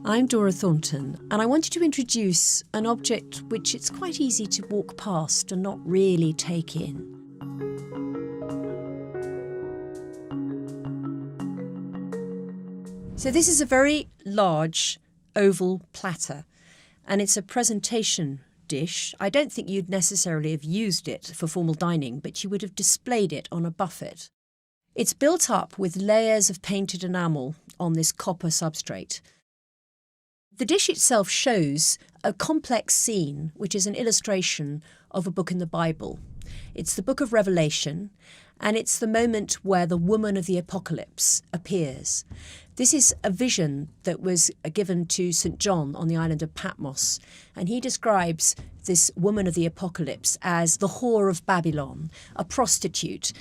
I'm Dora Thornton, and I wanted to introduce an object which it's quite easy to walk past and not really take in. So this is a very large oval platter, and it's a presentation dish. I don't think you'd necessarily have used it for formal dining, but you would have displayed it on a buffet. It's built up with layers of painted enamel on this copper substrate. The dish itself shows a complex scene, which is an illustration of a book in the Bible. It's the book of Revelation, and it's the moment where the woman of the apocalypse appears. This is a vision that was given to St. John on the island of Patmos, and he describes this woman of the apocalypse as the whore of Babylon, a prostitute.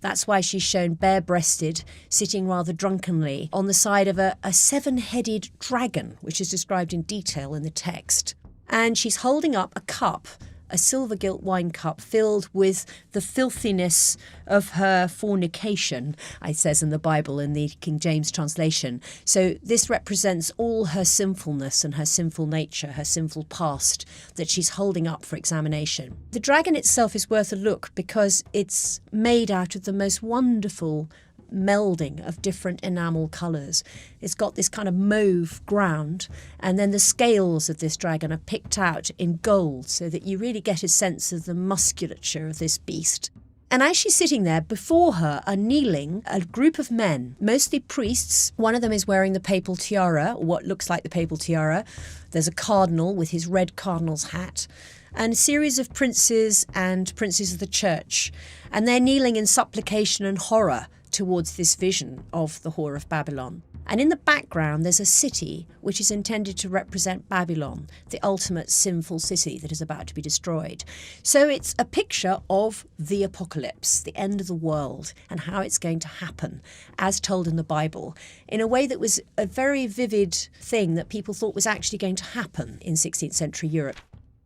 That's why she's shown bare-breasted, sitting rather drunkenly on the side of a seven-headed dragon, which is described in detail in the text. And she's holding up a cup, a silver-gilt wine cup filled with the filthiness of her fornication, it says in the Bible in the King James translation. So this represents all her sinfulness and her sinful nature, her sinful past, that she's holding up for examination. The dragon itself is worth a look because it's made out of the most wonderful melding of different enamel colours. It's got this kind of mauve ground, and then the scales of this dragon are picked out in gold so that you really get a sense of the musculature of this beast. And as she's sitting there, before her are kneeling a group of men, mostly priests. One of them is wearing the papal tiara, or what looks like the papal tiara. There's a cardinal with his red cardinal's hat, and a series of princes and princes of the church. And they're kneeling in supplication and horror towards this vision of the whore of Babylon. And in the background there's a city which is intended to represent Babylon, the ultimate sinful city that is about to be destroyed. So it's a picture of the apocalypse, the end of the world, and how it's going to happen, as told in the Bible, in a way that was a very vivid thing that people thought was actually going to happen in 16th century Europe.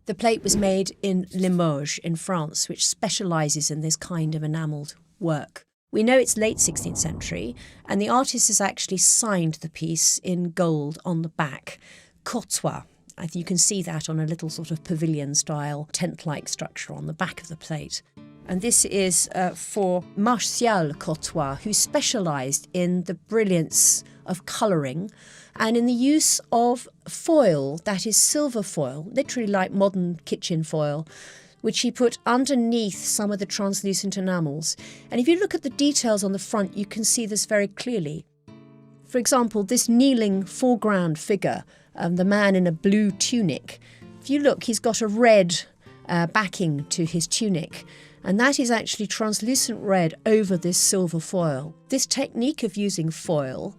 The plate was made in Limoges in France, which specialises in this kind of enamelled work. We know it's late 16th century, and the artist has actually signed the piece in gold on the back. Courtois. You can see that on a little sort of pavilion-style, tent-like structure on the back of the plate. And this is for Martial Courtois, who specialised in the brilliance of colouring and in the use of foil, that is silver foil, literally like modern kitchen foil, which he put underneath some of the translucent enamels. And if you look at the details on the front, you can see this very clearly. For example, this kneeling foreground figure, the man in a blue tunic, if you look, he's got a red backing to his tunic, and that is actually translucent red over this silver foil. This technique of using foil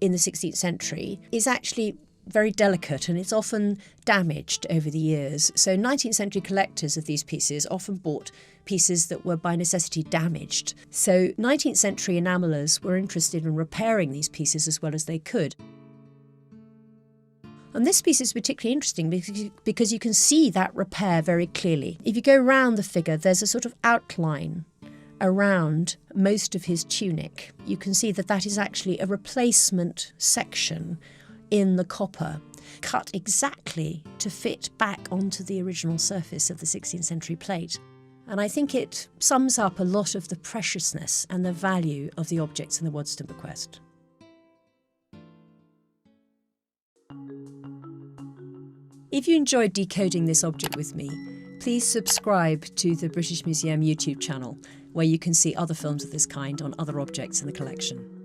in the 16th century is actually very delicate, and it's often damaged over the years. So 19th century collectors of these pieces often bought pieces that were by necessity damaged. So 19th century enamelers were interested in repairing these pieces as well as they could. And this piece is particularly interesting because you can see that repair very clearly. If you go around the figure, there's a sort of outline around most of his tunic. You can see that that is actually a replacement section in the copper, cut exactly to fit back onto the original surface of the 16th century plate. And I think it sums up a lot of the preciousness and the value of the objects in the Waddesdon bequest. If you enjoyed decoding this object with me, please subscribe to the British Museum YouTube channel, where you can see other films of this kind on other objects in the collection.